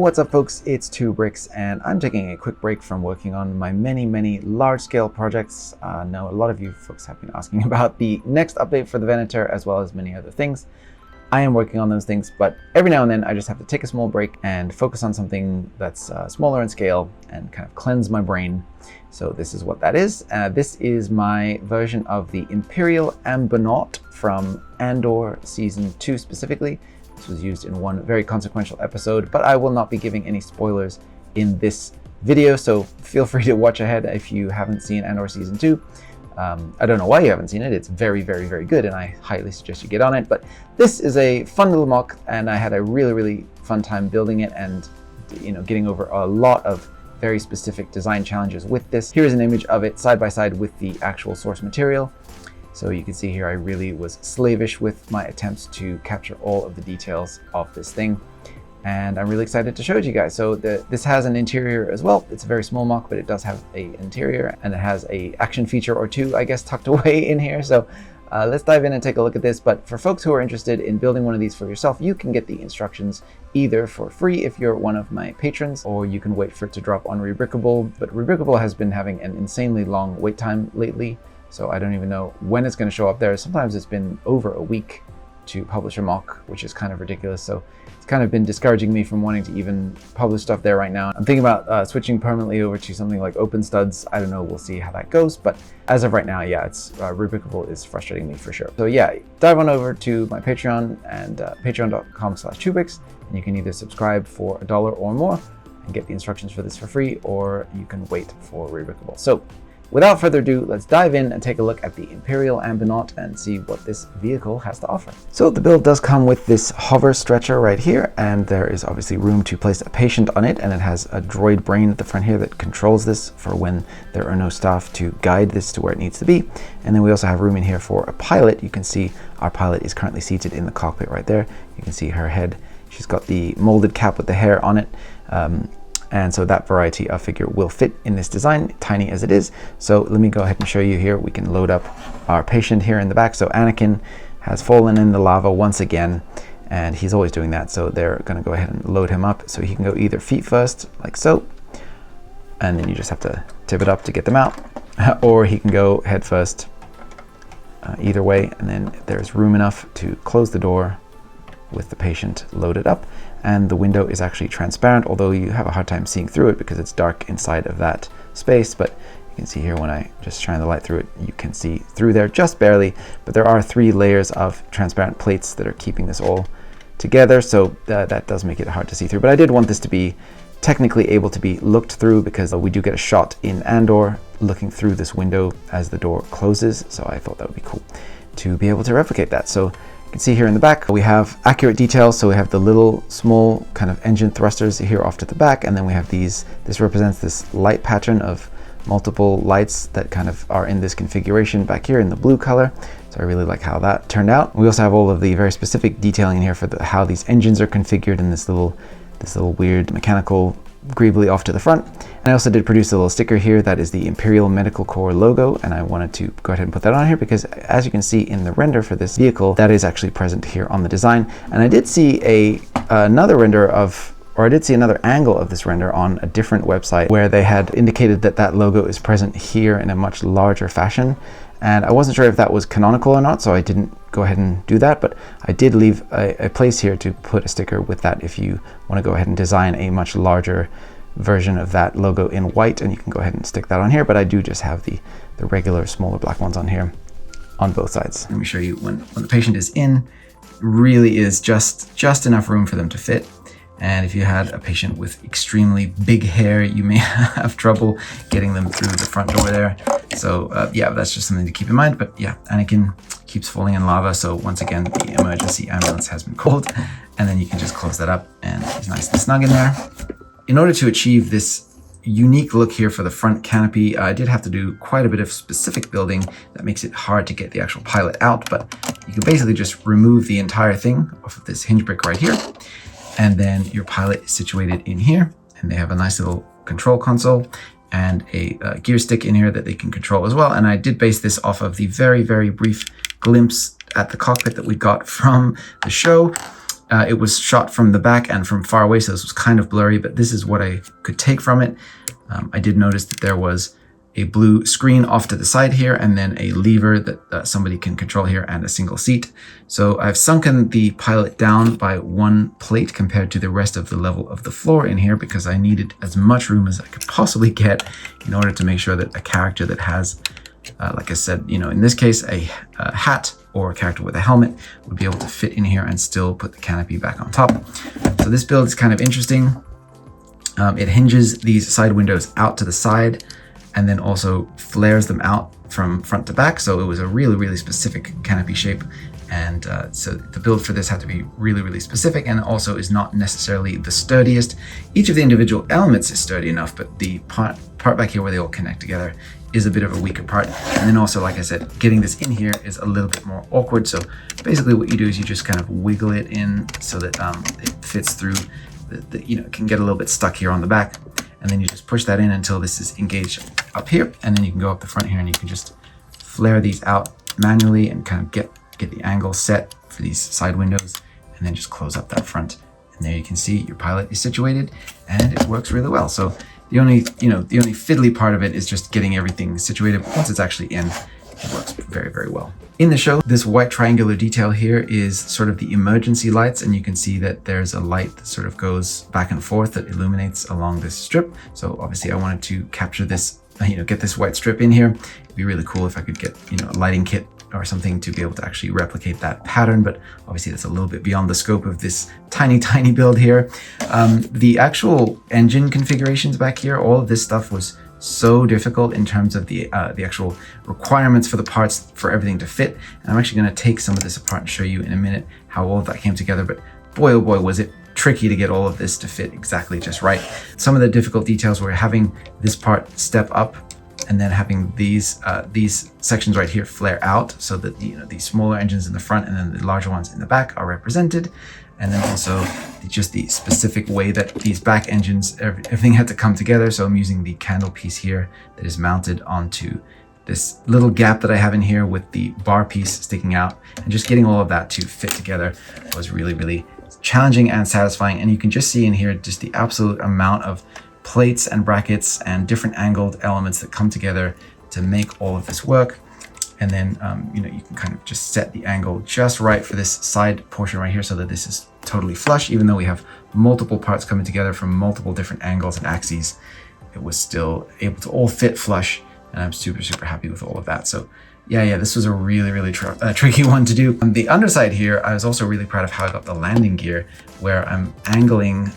What's up folks, it's 2Bricks and I'm taking a quick break from working on my many large-scale projects. Now a lot of you folks have been asking about the next update for the Venator as well as many other things. I am working on those things, but every now and then I just have to take a small break and focus on something that's smaller in scale and kind of cleanse my brain. So this is what that is. This is my version of the Imperial Ambunaut from Andor Season 2 specifically. This was used in one very consequential episode, but I will not be giving any spoilers in this video, so feel free to watch ahead if you haven't seen Andor Season 2. I don't know why you haven't seen it. It's very good, and I highly suggest you get on it. But this is a fun little mock, and I had a really fun time building it and getting over a lot of very specific design challenges with this. Here's an image of it side by side with the actual source material. So you can see here I really was slavish with my attempts to capture all of the details of this thing. And I'm really excited to show it to you guys. So this has an interior as well. It's a very small mock, but it does have an interior, and it has a action feature or two, I guess, tucked away in here. So let's dive in and take a look at this. But for folks who are interested in building one of these for yourself, you can get the instructions either for free if you're one of my patrons, or you can wait for it to drop on Rebrickable. But Rebrickable has been having an insanely long wait time lately. So I don't even know when it's going to show up there. Sometimes it's been over a week to publish a mock, which is kind of ridiculous. So it's kind of been discouraging me from wanting to even publish stuff there right now. I'm thinking about switching permanently over to something like OpenStuds. I don't know, we'll see how that goes. But as of right now, yeah, it's Rebrickable is frustrating me for sure. So yeah, dive on over to my Patreon and patreon.com/2bricks, and you can either subscribe for $1 or more and get the instructions for this for free, or you can wait for Rebrickable. So without further ado, let's dive in and take a look at the Imperial Ambunaut and see what this vehicle has to offer. So the build does come with this hover stretcher right here, and there is obviously room to place a patient on it, and it has a droid brain at the front here that controls this for when there are no staff to guide this to where it needs to be. And then we also have room in here for a pilot. You can see our pilot is currently seated in the cockpit right there. You can see her head. She's got the molded cap with the hair on it. And so that variety of figure will fit in this design, tiny as it is. So let me go ahead and show you here. We can load up our patient here in the back. So Anakin has fallen in the lava once again, and he's always doing that. So they're gonna go ahead and load him up. So he can go either feet first, like so, and then you just have to tip it up to get them out, or he can go head first, either way. And then there's room enough to close the door with the patient loaded up. And the window is actually transparent, although you have a hard time seeing through it because it's dark inside of that space. But you can see here when I just shine the light through it, you can see through there just barely. But there are 3 layers of transparent plates that are keeping this all together. So that does make it hard to see through. But I did want this to be technically able to be looked through, because we do get a shot in Andor looking through this window as the door closes. So I thought that would be cool to be able to replicate that. So you can see here in the back we have accurate details. So we have the little small kind of engine thrusters here off to the back, and then we have these. This represents this light pattern of multiple lights that kind of are in this configuration back here in the blue color. So I really like how that turned out. We also have all of the very specific detailing in here for how these engines are configured in this little weird mechanical greebly off to the front. And I also did produce a little sticker here that is the Imperial Medical Corps logo, and I wanted to go ahead and put that on here because, as you can see in the render for this vehicle, that is actually present here on the design. And I did see another render of, or I did see another angle of this render on a different website where they had indicated that that logo is present here in a much larger fashion. And I wasn't sure if that was canonical or not, so I didn't go ahead and do that, but I did leave a place here to put a sticker with that if you want to go ahead and design a much larger version of that logo in white, and you can go ahead and stick that on here. But I do just have the regular smaller black ones on here on both sides. Let me show you when the patient is in, really is just enough room for them to fit. And if you had a patient with extremely big hair, you may have trouble getting them through the front door there. So yeah, that's just something to keep in mind. But yeah, Anakin keeps falling in lava. So once again, the emergency ambulance has been called, and then you can just close that up and he's nice and snug in there. In order to achieve this unique look here for the front canopy, I did have to do quite a bit of specific building that makes it hard to get the actual pilot out. But you can basically just remove the entire thing off of this hinge brick right here. And then your pilot is situated in here, and they have a nice little control console and a gear stick in here that they can control as well. And I did base this off of the very brief glimpse at the cockpit that we got from the show. It was shot from the back and from far away, so this was kind of blurry, but this is what I could take from it. I did notice that there was a blue screen off to the side here, and then a lever that somebody can control here, and a single seat. So I've sunken the pilot down by 1 plate compared to the rest of the level of the floor in here, because I needed as much room as I could possibly get in order to make sure that a character that has, like I said, you know, in this case, a hat or a character with a helmet would be able to fit in here and still put the canopy back on top. So this build is kind of interesting. It hinges these side windows out to the side, and then also flares them out from front to back. So it was a really, really specific canopy shape. And so the build for this had to be really, really specific, and also is not necessarily the sturdiest. Each of the individual elements is sturdy enough, but the part back here where they all connect together is a bit of a weaker part. And then also, like I said, getting this in here is a little bit more awkward. So basically what you do is you just kind of wiggle it in so that it fits through, you know, it can get a little bit stuck here on the back. And then you just push that in until this is engaged up here. And then you can go up the front here and you can just flare these out manually and kind of get the angle set for these side windows, and then just close up that front. And there you can see your pilot is situated, and it works really well. So the only fiddly part of it is just getting everything situated. Once it's actually in, it works very, very well. In the show, this white triangular detail here is sort of the emergency lights, and you can see that there's a light that sort of goes back and forth that illuminates along this strip. So obviously I wanted to capture this, you know, get this white strip in here. It'd be really cool if I could get, you know, a lighting kit or something to be able to actually replicate that pattern, but obviously that's a little bit beyond the scope of this tiny build here. The actual engine configurations back here, all of this stuff was so difficult in terms of the actual requirements for the parts for everything to fit. And I'm actually going to take some of this apart and show you in a minute how all of that came together. But boy, oh boy, was it tricky to get all of this to fit exactly just right. Some of the difficult details were having this part step up, and then having these sections right here flare out so that, you know, these smaller engines in the front and then the larger ones in the back are represented. And then also just the specific way that these back engines, everything had to come together. So I'm using the candle piece here that is mounted onto this little gap that I have in here with the bar piece sticking out, and just getting all of that to fit together was really, really challenging and satisfying. And you can just see in here just the absolute amount of plates and brackets and different angled elements that come together to make all of this work. And then, you know, you can kind of just set the angle just right for this side portion right here so that this is totally flush. Even though we have multiple parts coming together from multiple different angles and axes, it was still able to all fit flush. And I'm super, super happy with all of that. So yeah, this was a really, really tricky one to do. On the underside here, I was also really proud of how I got the landing gear, where I'm angling,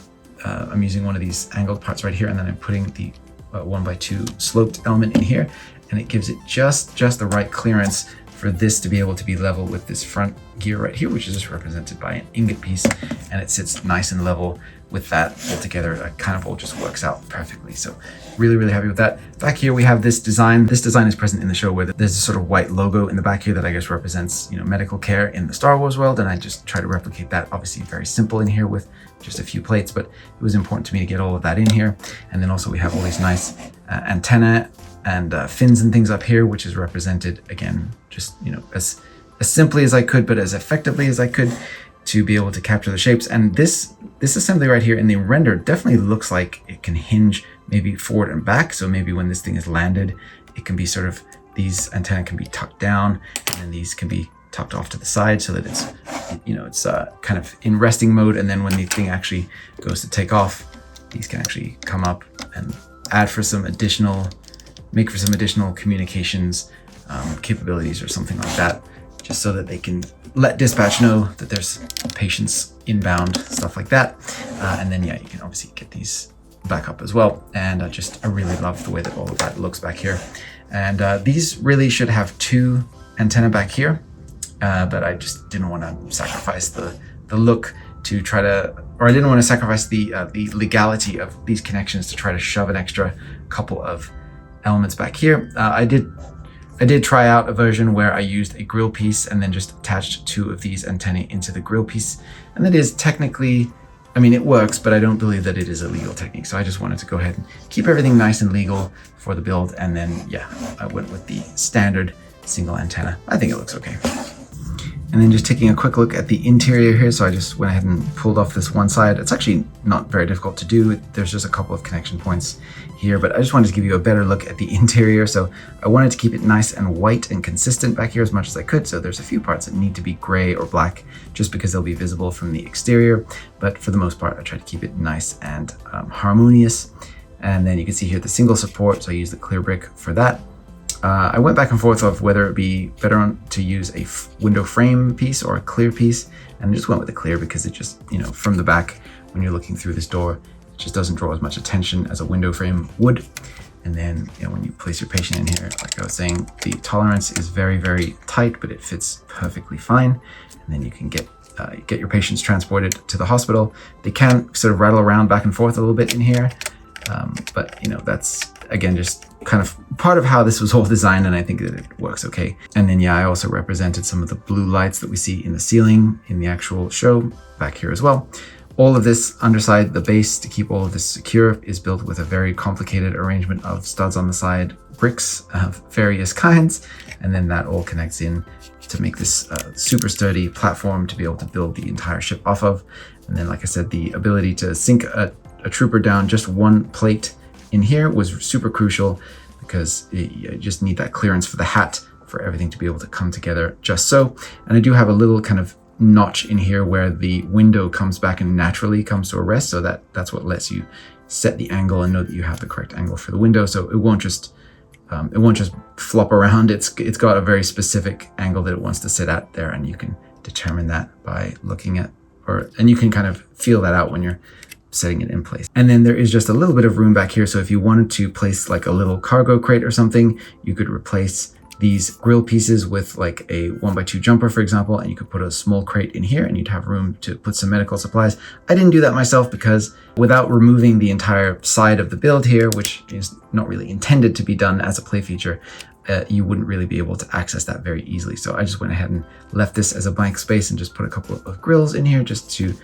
I'm using one of these angled parts right here, and then I'm putting the 1x2 sloped element in here, and it gives it just the right clearance for this to be able to be level with this front gear right here, which is just represented by an ingot piece, and it sits nice and level with that all together. It kind of all just works out perfectly. So really, really happy with that. Back here we have this design. This design is present in the show where there's a sort of white logo in the back here that I guess represents, you know, medical care in the Star Wars world, and I just try to replicate that. Obviously very simple in here with just a few plates, but it was important to me to get all of that in here. And then also we have all these nice antenna and fins and things up here, which is represented again, just, you know, as simply as I could, but as effectively as I could to be able to capture the shapes. And this assembly right here in the render definitely looks like it can hinge maybe forward and back. So maybe when this thing is landed, it can be sort of, these antennae can be tucked down, and then these can be tucked off to the side so that it's, you know, it's kind of in resting mode. And then when the thing actually goes to take off, these can actually come up and make for some additional communications capabilities or something like that, just so that they can let dispatch know that there's patients inbound, stuff like that. And then, yeah, you can obviously get these back up as well. And I really love the way that all of that looks back here. And these really should have 2 antennae back here, but I just didn't want to sacrifice the look to try to, or I didn't want to sacrifice the legality of these connections to try to shove an extra couple of elements back here. I did try out a version where I used a grill piece and then just attached 2 of these antennae into the grill piece. And that is technically, I mean, it works, but I don't believe that it is a legal technique. So I just wanted to go ahead and keep everything nice and legal for the build. And then, yeah, I went with the standard single antenna. I think it looks okay. And then just taking a quick look at the interior here. So I just went ahead and pulled off this one side. It's actually not very difficult to do. There's just a couple of connection points here, but I just wanted to give you a better look at the interior. So I wanted to keep it nice and white and consistent back here as much as I could. So there's a few parts that need to be gray or black just because they'll be visible from the exterior. But for the most part, I try to keep it nice and harmonious. And then you can see here the single support. So I use the clear brick for that. I went back and forth of whether it'd be better to use a window frame piece or a clear piece, and I just went with the clear because it just, from the back when you're looking through this door, it just doesn't draw as much attention as a window frame would. And then, when you place your patient in here, like I was saying, the tolerance is very, very tight, but it fits perfectly fine. And then you can get your patients transported to the hospital. They can sort of rattle around back and forth a little bit in here, but that's again just kind of part of how this was all designed, and I think that it works okay. And then I also represented some of the blue lights that we see in the ceiling in the actual show back here as well. All of this underside the base to keep all of this secure is built with a very complicated arrangement of studs on the side, bricks of various kinds, and then that all connects in to make this super sturdy platform to be able to build the entire ship off of. And then, like I said, the ability to sink a trooper down just one plate in here was super crucial because you just need that clearance for the hat for everything to be able to come together just so. And I do have a little kind of notch in here where the window comes back and naturally comes to a rest, so that's what lets you set the angle and know that you have the correct angle for the window, so it won't just flop around. It's got a very specific angle that it wants to sit at there, and you can determine that by looking at, and you can kind of feel that out when you're setting it in place. And then there is just a little bit of room back here, so if you wanted to place like a little cargo crate or something, you could replace these grill pieces with like a 1x2 jumper, for example, and you could put a small crate in here and you'd have room to put some medical supplies. I didn't do that myself because without removing the entire side of the build here, which is not really intended to be done as a play feature, you wouldn't really be able to access that very easily. So I just went ahead and left this as a blank space and just put a couple of grills in here just to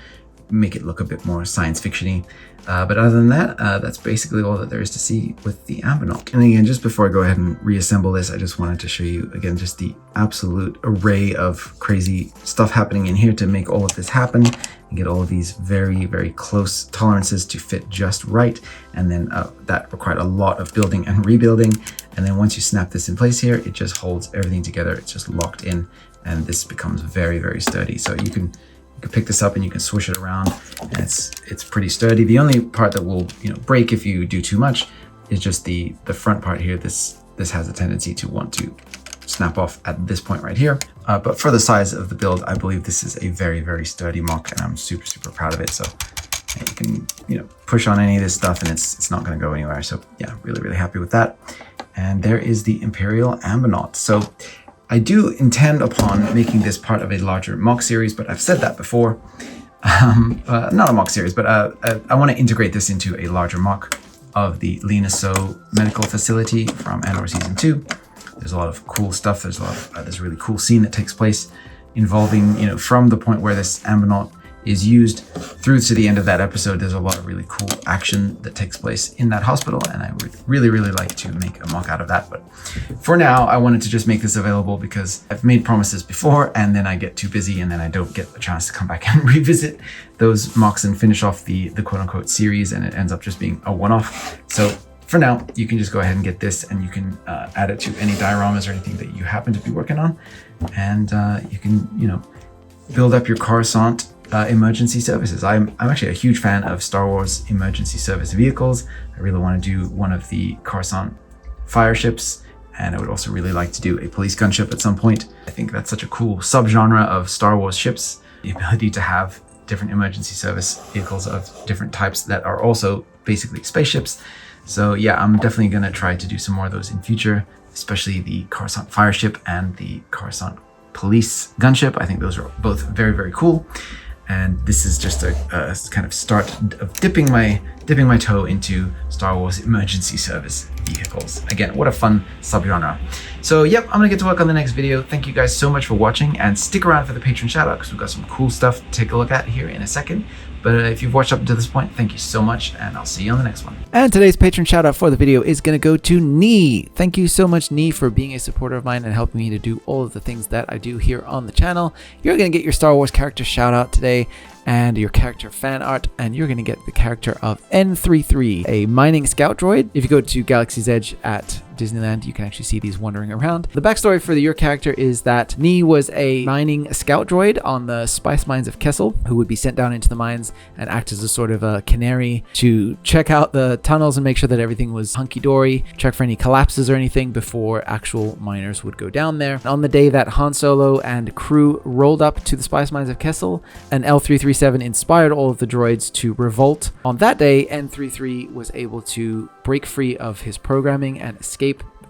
make it look a bit more science fiction-y. But other than that, that's basically all that there is to see with the Ambunaut. And again, just before I go ahead and reassemble this, I just wanted to show you again just the absolute array of crazy stuff happening in here to make all of this happen and get all of these very, very close tolerances to fit just right. And then that required a lot of building and rebuilding. And then once you snap this in place here, it just holds everything together. It's just locked in, and this becomes very, very sturdy. So you can pick this up and you can swish it around, and it's pretty sturdy. The only part that will break if you do too much is just the front part here. This has a tendency to want to snap off at this point right here. But for the size of the build, I believe this is a very, very sturdy MOC, and I'm super, super proud of it. So you can push on any of this stuff and it's not going to go anywhere. So yeah, really, really happy with that. And there is the Imperial Ambunaut. So I do intend upon making this part of a larger MOC series, but I've said that before. Not a MOC series, but I want to integrate this into a larger MOC of the Lena So medical facility from Andor Season 2. There's a lot of cool stuff. There's a really cool scene that takes place involving, from the point where this Ambunaut is used through to the end of that episode. There's a lot of really cool action that takes place in that hospital, and I would really, really like to make a MOC out of that. But for now, I wanted to just make this available because I've made promises before, and then I get too busy, and then I don't get a chance to come back and revisit those MOCs and finish off the quote-unquote series, and it ends up just being a one-off. So for now, you can just go ahead and get this, and you can add it to any dioramas or anything that you happen to be working on, and you can, build up your Coruscant emergency services. I'm actually a huge fan of Star Wars emergency service vehicles. I really want to do one of the Coruscant fire ships, and I would also really like to do a police gunship at some point. I think that's such a cool subgenre of Star Wars ships, the ability to have different emergency service vehicles of different types that are also basically spaceships. So yeah, I'm definitely going to try to do some more of those in future, especially the Coruscant fire ship and the Coruscant police gunship. I think those are both very, very cool. And this is just a kind of start of dipping my toe into Star Wars emergency service vehicles. Again, what a fun subgenre. So yep, I'm gonna get to work on the next video. Thank you guys so much for watching, and stick around for the Patron shoutout because we've got some cool stuff to take a look at here in a second. But if you've watched up to this point, thank you so much, and I'll see you on the next one. And today's Patron shoutout for the video is going to go to Nee. Thank you so much, Nee, for being a supporter of mine and helping me to do all of the things that I do here on the channel. You're going to get your Star Wars character shoutout today, and your character fan art, and you're going to get the character of N33, a mining scout droid. If you go to Galaxy's Edge at Disneyland, you can actually see these wandering around. The backstory for your character is that Nee was a mining scout droid on the spice mines of Kessel, who would be sent down into the mines and act as a sort of a canary to check out the tunnels and make sure that everything was hunky-dory, check for any collapses or anything before actual miners would go down there. On the day that Han Solo and crew rolled up to the spice mines of Kessel, an L337 inspired all of the droids to revolt. On that day, N33 was able to break free of his programming and escape,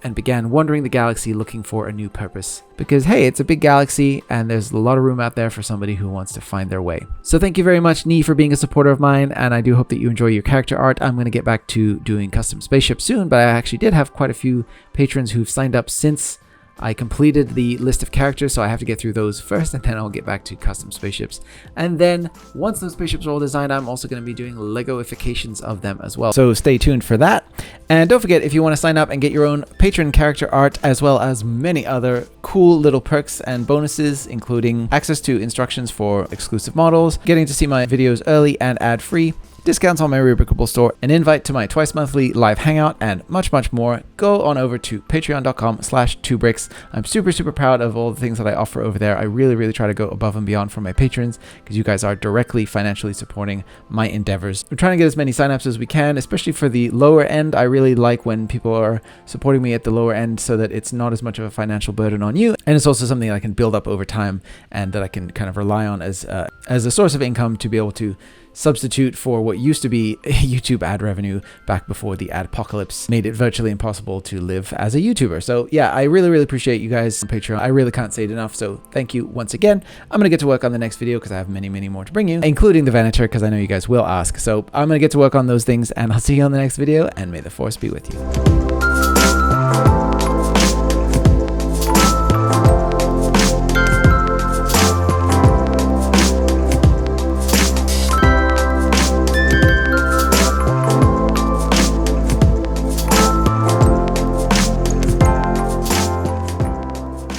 and began wandering the galaxy looking for a new purpose. Because hey, it's a big galaxy and there's a lot of room out there for somebody who wants to find their way. So thank you very much, Nee, for being a supporter of mine, and I do hope that you enjoy your character art. I'm going to get back to doing custom spaceships soon, but I actually did have quite a few patrons who've signed up since I completed the list of characters, so I have to get through those first, and then I'll get back to custom spaceships. And then once those spaceships are all designed, I'm also going to be doing Legoifications of them as well. So stay tuned for that. And don't forget, if you want to sign up and get your own Patron character art, as well as many other cool little perks and bonuses, including access to instructions for exclusive models, getting to see my videos early and ad-free, discounts on my Rubricable store, an invite to my twice monthly live hangout, and much, much more, go on over to patreon.com/2bricks. I'm super proud of all the things that I offer over there. I really try to go above and beyond for my patrons because you guys are directly financially supporting my endeavors. We're trying to get as many signups as we can, especially for the lower end. I really like when people are supporting me at the lower end so that it's not as much of a financial burden on you, and it's also something I can build up over time and that I can kind of rely on as a source of income to be able to substitute for what used to be YouTube ad revenue back before the adpocalypse made it virtually impossible to live as a YouTuber. So yeah, I really appreciate you guys on Patreon. I really can't say it enough, so thank you once again. I'm gonna get to work on the next video because I have many more to bring you, including the Venator, because I know you guys will ask. So I'm gonna get to work on those things, and I'll see you on the next video, and may the Force be with you.